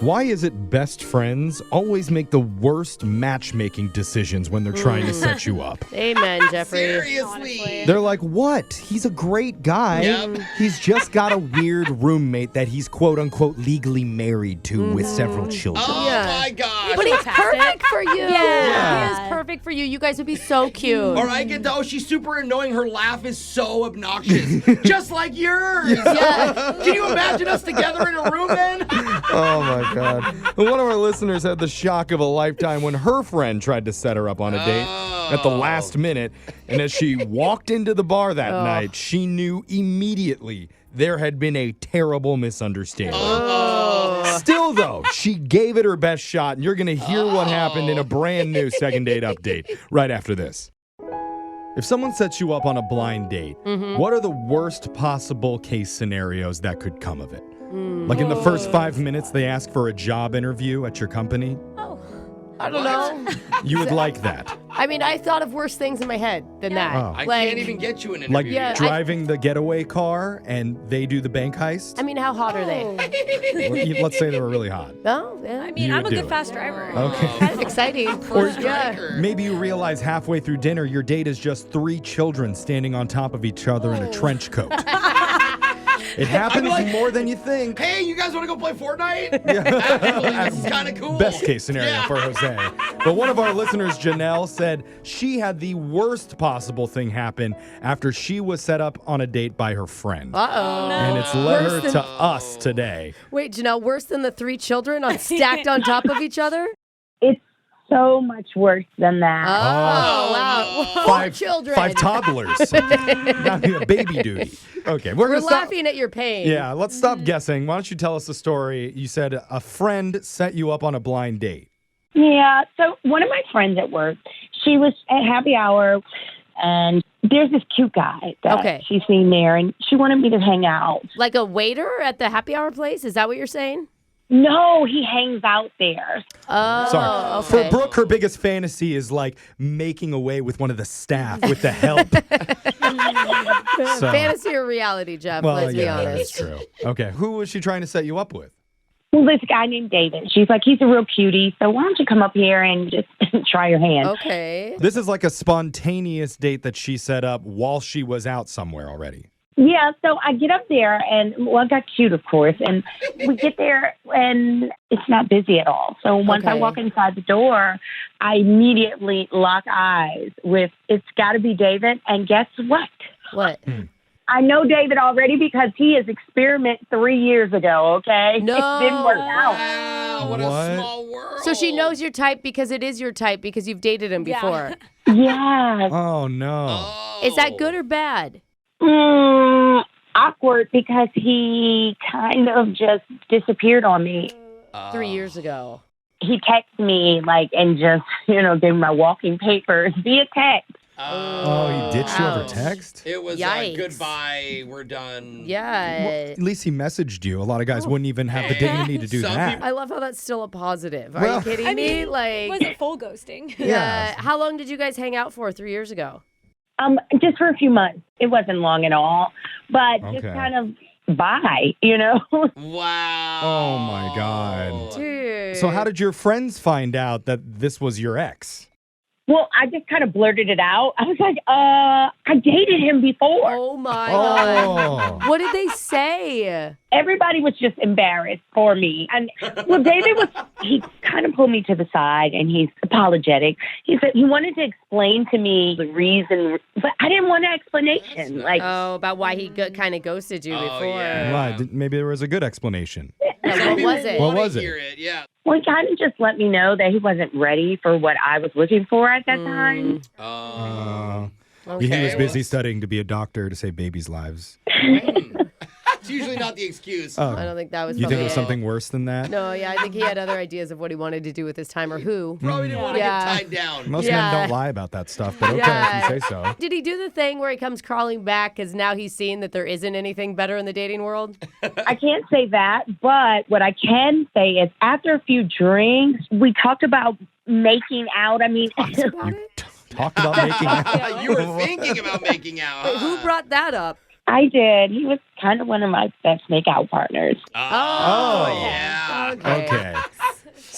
Why is it best friends always make the worst matchmaking decisions when they're trying to set you up? Amen, Jeffrey. Seriously. They're like, what? He's a great guy. Yep. He's just got a weird roommate that he's quote-unquote legally married to with several children. Oh, my gosh. But he's perfect for you. Yeah. He is perfect for you. You guys would be so cute. Or I get to, she's super annoying. Her laugh is so obnoxious. Just like yours. Yeah. Can you imagine us together in a room, then? Oh, my God. One of our listeners had the shock of a lifetime when her friend tried to set her up on a date at the last minute. And as she walked into the bar that night, she knew immediately there had been a terrible misunderstanding. Still, though, she gave it her best shot, and you're going to hear what happened in a brand new second date update right after this. If someone sets you up on a blind date, what are the worst possible case scenarios that could come of it? Like in the first 5 minutes, they ask for a job interview at your company? I don't know. You would like that. I mean, I thought of worse things in my head than that. Oh. I Like- can't even get you an interview. Like Yeah, driving the getaway car and they do the bank heist? I mean, how hot are they? Let's say they were really hot. No? Yeah. I mean, You I'm a would do good it. fast driver. Okay. Kind of exciting. Striker. Maybe you realize halfway through dinner your date is just 3 children standing on top of each other in a trench coat. It happens more than you think. Hey, you guys want to go play Fortnite? Actually, this is kind of cool. Best case scenario for Jose. But one of our listeners, Janelle, said she had the worst possible thing happen after she was set up on a date by her friend. Uh-oh. And it's led her Worse to us today. Wait, Janelle, worse than the 3 children stacked on top of each other? It's so much worse than that. Oh, wow. 4 children. 5 toddlers. Not a baby duty. Okay, we're We're gonna stop. laughing at your pain. Yeah, let's stop guessing. Why don't you tell us the story? You said a friend set you up on a blind date. Yeah, so one of my friends at work, she was at happy hour, and there's this cute guy that she's seen there, and she wanted me to hang out. Like a waiter at the happy hour place? Is that what you're saying? No, he hangs out there. Oh, Sorry. okay. For Brooke, her biggest fantasy is like making away with one of the staff with the help. So- Fantasy or reality, Jeff? Well, let's be yeah, honest. that's true. Okay, who was she trying to set you up with? Well, this guy named David. She's like, he's a real cutie, so why don't you come up here and just try your hand? Okay. This is like a spontaneous date that she set up while she was out somewhere already. Yeah, so I get up there, and, well, I got cute, of course, and we get there, and it's not busy at all. So once I walk inside the door, I immediately lock eyes with, it's got to be David, and guess what? What? I know David already because he has experimented 3 years ago, okay? No. It didn't work out. Wow, what What? a small world. So she knows your type because it is your type because you've dated him before. Yeah. Oh, no. Oh. Is that good or bad? Awkward because he kind of just disappeared on me. 3 years ago. He texted me, like, and just, gave me my walking papers via text. Oh, he ditched you over Ouch. text? It was Yikes. goodbye, we're done. Yeah. At least he messaged you. A lot of guys wouldn't even have the dignity to do Some that. people- I love how that's still a positive. Are Well- you kidding I me? mean, Like, was it full ghosting? yeah. How long did you guys hang out for 3 years ago? Just for a few months. It wasn't long at all, but just Okay. kind of bye, Wow. Oh, my God. Dude. So how did your friends find out that this was your ex? Well, I just kind of blurted it out. I was like, I dated him before. Oh, my God. Oh. What did they say? Everybody was just embarrassed for me. And, well, David he kind of pulled me to the side, and he's apologetic. He said he wanted to explain to me the reason, but I didn't want an explanation. Like, Oh, about why he kind of ghosted you before. yeah. Why? Maybe there was a good explanation. Like, what was it? What wanna was it? Hear it? Yeah. well, he kind of just let me know that he wasn't ready for what I was looking for at that time. Okay. He was busy well- studying to be a doctor to save babies' lives. It's usually not the excuse. Oh. I don't think that was You think it probably was something worse than that? No, yeah, I think he had other ideas of what he wanted to do with his time or who. Probably didn't want to Yeah. get tied down. Most Yeah. men don't lie about that stuff, but okay Yeah. if you say so. Did he do the thing where he comes crawling back because now he's seen that there isn't anything better in the dating world? I can't say that, but what I can say is after a few drinks, we talked about making out. I mean, About it? Talk about making out. You were thinking about making out. Wait, who brought that up? I did. He was kind of one of my best make-out partners. Oh, Oh. yeah. Okay. Okay.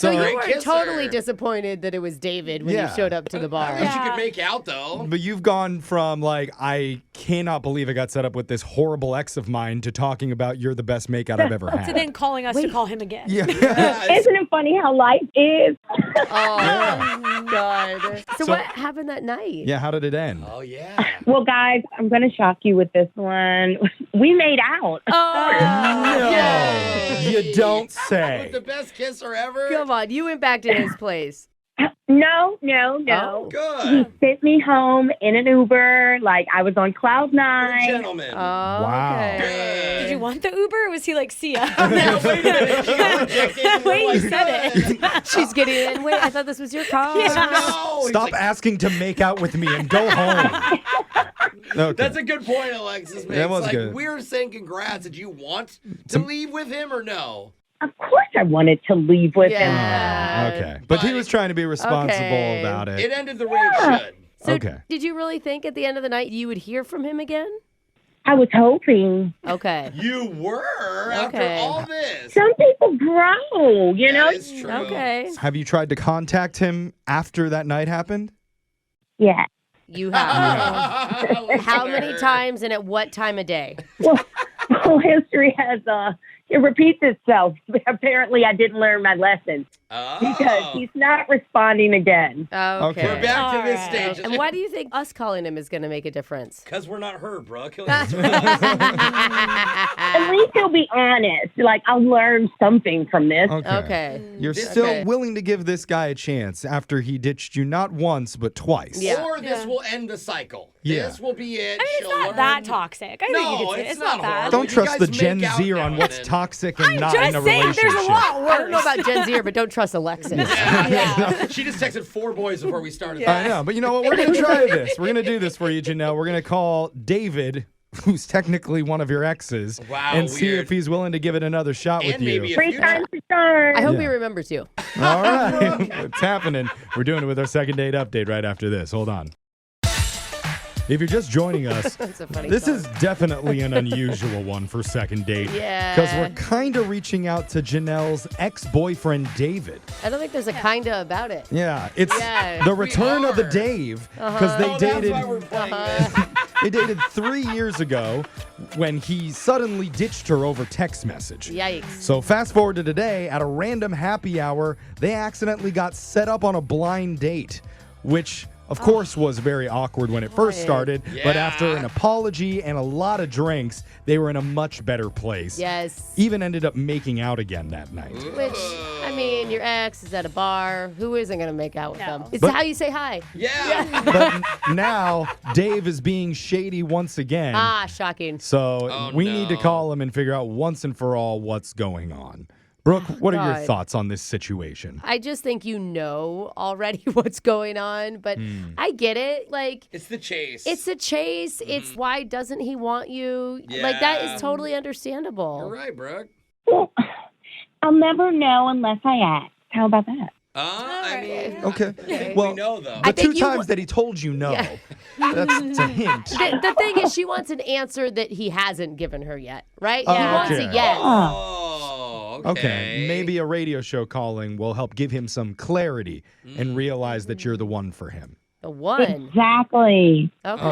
So you Great were kisser. totally disappointed that it was David when you Yeah. showed up to the bar. At least you could make out, though. But you've gone from like, I cannot believe I got set up with this horrible ex of mine to talking about you're the best makeout I've ever had. To then calling us to call him again. Yeah. Isn't it funny how life is? Oh, God. So what happened that night? Yeah, how did it end? Oh, yeah. Well, guys, I'm going to shock you with this one. We made out. Oh, No, you don't With say. the best kisser ever. come on. You went back to his place. No. Oh. He Good. sent me home in an Uber. Like I was on cloud What a nine. gentleman. Oh, Wow. okay. Did you want the Uber or was he like, see ya? Yeah, wait a minute. She got rejected, and The way we're you like, said it. She's getting in. Wait, I thought this was your car. No. He's Stop like, asking to make out with me and go home. Okay. That's a good point, Alexis. Man. That was like, good. We were saying congrats. Did you want to leave with him or no? Of course, I wanted to leave with him. Yeah. Okay. But he was trying to be responsible Okay. about it. It ended the way it should. So Okay. did you really think at the end of the night you would hear from him again? I was hoping. Okay. You were after Okay. all this. Some people grow, you know? That is true. Okay. Have you tried to contact him after that night happened? Yeah. You have. Look How at many her. times and at what time of day? Well, history has it repeats itself. Apparently, I didn't learn my lesson because Oh. he's not responding again. Okay. We're back to this All stage. And why do you think us calling him is going to make a difference? Because we're not her, Brooke. At least he'll be honest. Like I'll learn something from this. Okay. You're This- still Okay. willing to give this guy a chance after he ditched you not once, but twice. Yeah. Or this will end the cycle. Yeah. This will be it. I mean, it's She'll not that learn. toxic. I No, think you could say it's it's not not bad. horrible. Don't You trust the guys Gen make out Z now on and what's then. toxic and not Just in a saying, relationship. there's a lot worse. I don't know about Gen Z, but don't trust Alexis. Yeah. She just texted 4 boys before we started. I know, but you know what? We're going to try this. We're going to do this for you, Janelle. We're going to call David, who's technically one of your exes, Wow, and see weird. if he's willing to give it another shot And with maybe you. a Three future. times the charm. I hope he Yeah. remembers you. All right. It's happening. We're doing it with our second date update right after this. Hold on. If you're just joining us, That's a funny this song. is definitely an unusual one for second date. Yeah. Because we're kind of reaching out to Janelle's ex-boyfriend, David. I don't think there's a kinda about it. Yeah, it's Yeah, the we return of the are. Dave because they Oh, that's dated. why we're playing this. They dated 3 years ago when he suddenly ditched her over text message. Yikes. So fast forward to today, at a random happy hour, they accidentally got set up on a blind date, which of course was very awkward when it first Right. started, but Yeah. after an apology and a lot of drinks, they were in a much better place. Yes. Even ended up making out again that night. Which, I mean, your ex is at a bar. Who isn't going to make out with No. them? It's But- how you say hi. Yeah. But now Dave is being shady once again. Ah, shocking. So Oh, we need to no. call him and figure out once and for all what's going on. Brooke, what are your God. thoughts on this situation? I just think you know already what's going on, but I get it. Like, It's the chase. it's a chase. It's why doesn't he want you? Like, that Yeah. is totally understandable. You're right, Brooke. Well, I'll never know unless I ask. How about that? I mean, Okay. I think Well, we know, though. The I think two you times wa- that he told you no, Yeah. that's a hint. The thing is, she wants an answer that he hasn't given her yet, right? Oh, he wants okay. a yes. Oh, Okay, maybe a radio show calling will help give him some clarity and realize that you're the one for him. The one. Exactly. Okay.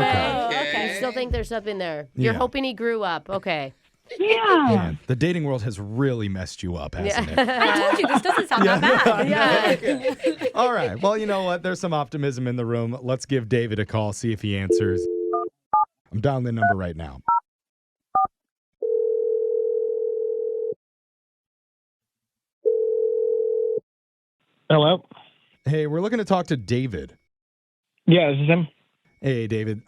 Okay. You still think there's something there. You're Yeah. hoping he grew up. Okay. Yeah. Man, the dating world has really messed you up, hasn't it? I told you, this doesn't sound that bad. Yeah. All right. Well, you know what? There's some optimism in the room. Let's give David a call, see if he answers. I'm dialing the number right now. Hello. Hey, we're looking to talk to David. Yeah, this is him. Hey, David.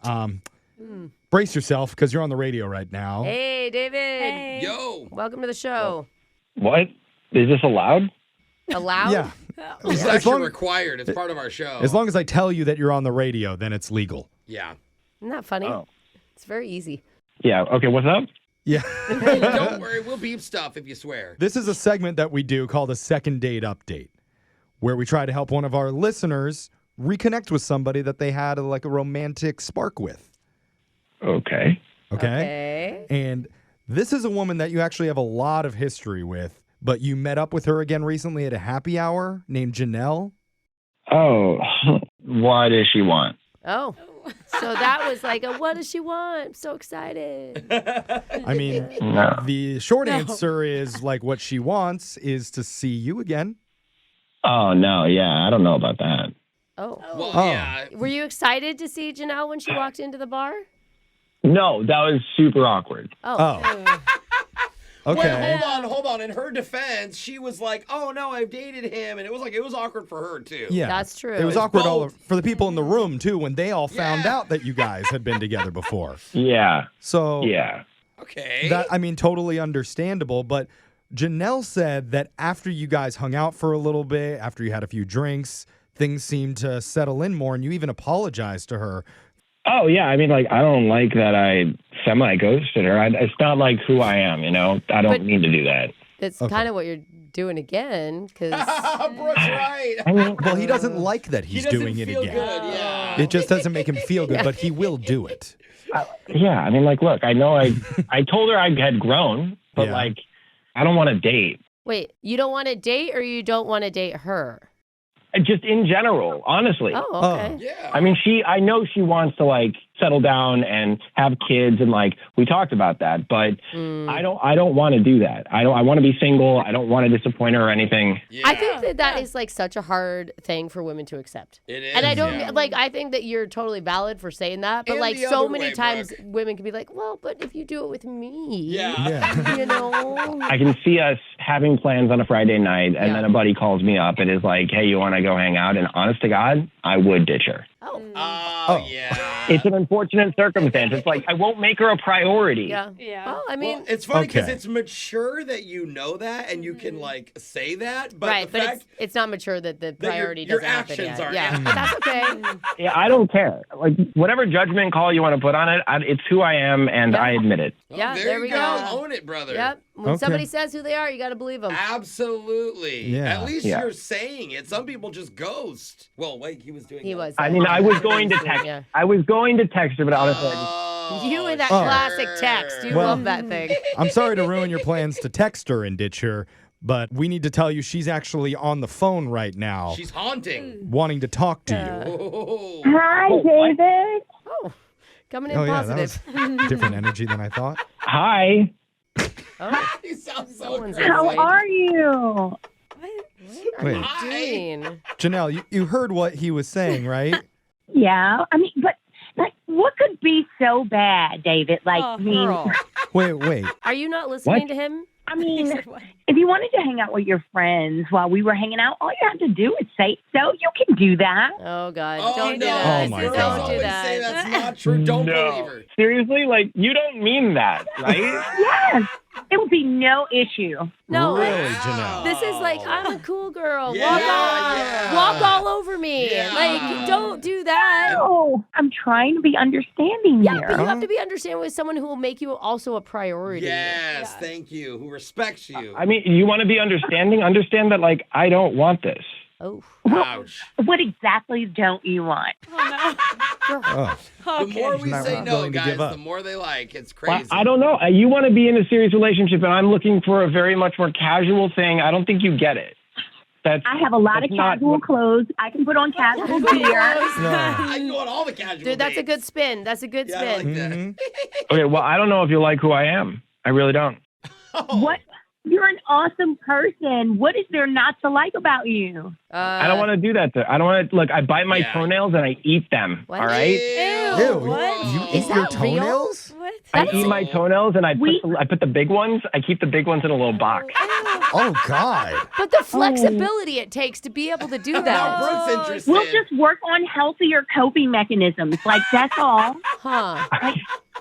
Brace yourself because you're on the radio right now. Hey, David. Hey. Yo. Welcome to the show. What? Is this allowed? Allowed? Yeah. It's As actually long, required. It's part of our show. as long as I tell you that you're on the radio, then it's legal. Yeah. Isn't that funny? Oh. It's very easy. Yeah. Okay. What's up? Yeah. Don't worry. We'll beep stuff if you swear. This is a segment that we do called a second date update, where we try to help one of our listeners reconnect with somebody that they had like a romantic spark with. Okay. Okay? Okay. And this is a woman that you actually have a lot of history with, but you met up with her again recently at a happy hour named Janelle. Oh, what does she want? Oh. So that was like what does she want? I'm so excited. I mean, No. the short answer is like what she wants is to see you again. Oh, no, yeah, I don't know about that. Oh. Well, Oh. yeah. Were you excited to see Janelle when she walked into the bar? No, that was super awkward. Oh. Okay. Wait, hold on. In her defense, she was like, "Oh no, I've dated him," and it was awkward for her too. Yeah. That's true. It was It's awkward both. for the people in the room, too, when they all found Yeah. out that you guys had been together before. Yeah, So, yeah. Okay. totally understandable. But Janelle said that after you guys hung out for a little bit, after you had a few drinks, things seemed to settle in more, and you even apologized to her. Oh, yeah, I mean, like, I don't like that I semi-ghosted her. It's not like who I am, you know? I don't But- need to do that. It's kind of what you're doing again, because Brooke's right. I mean, Well, he doesn't like that He he's doesn't doing it feel again. good. Yeah. It just doesn't make him feel good, but he will do it. yeah, I mean, like, look, I know I told her I had grown, but, Yeah. like, I don't want to date. wait, you don't want to date or you don't want to date her? Just in general, honestly. Oh, okay. Yeah. I mean, I know she wants to, like, settle down and have kids, and, like, we talked about that, but I don't want to do that. I want to be single. I don't want to disappoint her or anything. Yeah. I think that is like such a hard thing for women to accept. It is. And I don't yeah. like, I think that you're totally valid for saying that, but And like the so other many way, times Brooke. women can be like, well, but if you do it with me, Yeah. Yeah. you know. I can see us having plans on a Friday night, and Yeah. then a buddy calls me up and is like, hey, you want to go hang out? And honest to God, I would ditch her. Oh, Oh, yeah. It's an unfortunate circumstance. It's like, I won't make her a priority. yeah. Yeah. Well, I mean, Well, it's funny because Okay. it's mature that you know that and you can like say that, but right, the but fact it's not mature that the your- priority your doesn't happen actions yet. are- Yeah, yeah. but that's okay. Yeah, I don't care. Like, whatever judgment call you want to put on it, it's who I am, and Yeah. I admit it. Oh, Yeah, there we you go. Own it, brother. Yep. When Okay. somebody says who they are, you got to believe them. Absolutely. Yeah. At least Yeah. you're saying it. Some people just ghost. Well, wait, he was doing He that. was. I mean, I was going to text. Yeah. I was going to text her, but honestly, Oh, You and that Oh. classic text. You Well- love that thing. I'm sorry to ruin your plans to text her and ditch her, but we need to tell you she's actually on the phone right now, She's haunting. wanting to talk to you. Oh. Hi, David. Oh, coming in Oh, yeah, positive. that was different energy than I thought. hi. Oh, He sounds so someone's great. How annoyed. are you? What are Wait. you Hi. doing? Janelle, you heard what he was saying, right? Yeah. I mean, but like, what could be so bad, David? Like, Oh, I mean, Girl, Wait. are you not listening to him? I mean, What? if you wanted to hang out with your friends while we were hanging out, all you have to do is say so. You can do that. Oh God! Oh, Don't do no. that. Oh, my Don't God. do Always that. say that's not true. Don't No. believe her. Seriously, like, you don't mean that, right? Yes, it would be no issue. No, Really, like, Janelle? this is like I'm a cool girl. Yeah, yeah. Walk all over me. Yeah. Like, don't do that. Oh, I'm trying to be understanding Yeah, here. but you have to be understanding with someone who will make you also a priority. Yes, thank you. Who respects you. I mean, you want to be understanding? Understand that, like, I don't want this. Oh, Ouch. What exactly don't you want? Oh, The more we Not say no, willing to guys, give up. the more they like. It's Well, crazy. I don't know. You want to be in a serious relationship, and I'm looking for a very much more casual thing. I don't think you get it. That's I have a lot of That's not casual what- clothes. I can put on casual gear. no. I can go on all the casual dude, that's a dates. good spin. That's a good Yeah, I spin. like that. Mhm. okay. Well, I don't know if you like who I am. I really don't. Oh. What? You're an awesome person. What is there not to like about you? I don't want to do that. I don't want to look. I bite my Yeah. toenails and I eat them. What? All right. Ew, What? you Gross. eat your that real? toenails? What? I That eat is- my toenails and I We- put the big ones. I keep the big ones in a little box. Oh, God. But the flexibility it takes to be able to do Now that. Brooke's interested. We'll just work on healthier coping mechanisms. Like, that's all. Huh.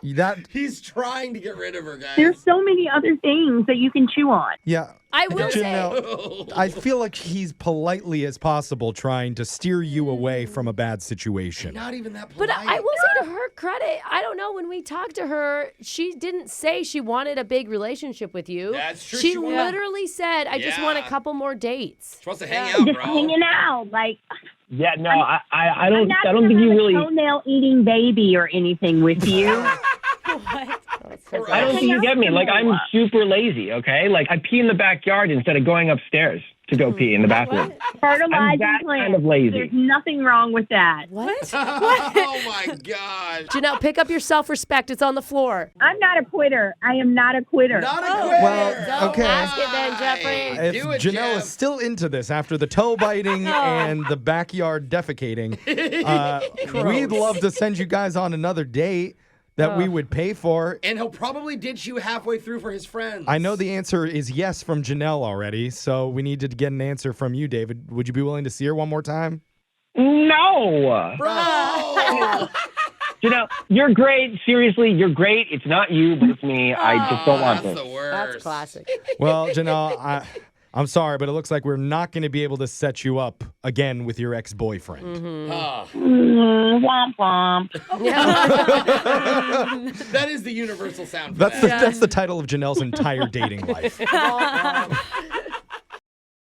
That, He's trying to get rid of her, guys. There's so many other things that you can chew on. yeah. I will say. Janelle, I feel like he's politely as possible trying to steer you away from a bad situation. Not even that But polite. I will say to her credit, I don't know, when we talked to her, she didn't say she wanted a big relationship with you. That's true, She she won't. literally said, I just want a Yeah. couple more dates. Supposed to hang out, Just bro. hanging out. Like, Yeah. No. I I'm don't. not I don't gonna think you have really. a toenail eating baby or anything with you. What? I don't think you get me. Like, I'm super lazy, okay? Like, I pee in the backyard instead of going upstairs to go pee in the bathroom. Fertilizing I'm that plants. kind of lazy. There's nothing wrong with that. What? Oh my gosh. Janelle, pick up your self-respect. It's on the floor. I'm not a quitter. I am not a quitter. Not a quitter. Well, Don't okay. ask it then, Jeffrey. If Do it, Janelle Jeff. is still into this after the toe biting and the backyard defecating, we'd love to send you guys on another date that we would pay for. And he'll probably ditch you halfway through for his friends. I know the answer is yes from Janelle already, so we need to get an answer from you, David. Would you be willing to see her one more time? No. Bro. You're great. Seriously, you're great. It's not you, but it's me. I just don't want That's this. the worst. That's classic. Well, Janelle, I'm sorry, but it looks like we're not going to be able to set you up again with your ex-boyfriend. Ah. Womp womp. That is the universal sound for That's that. that's the title of Janelle's entire dating life.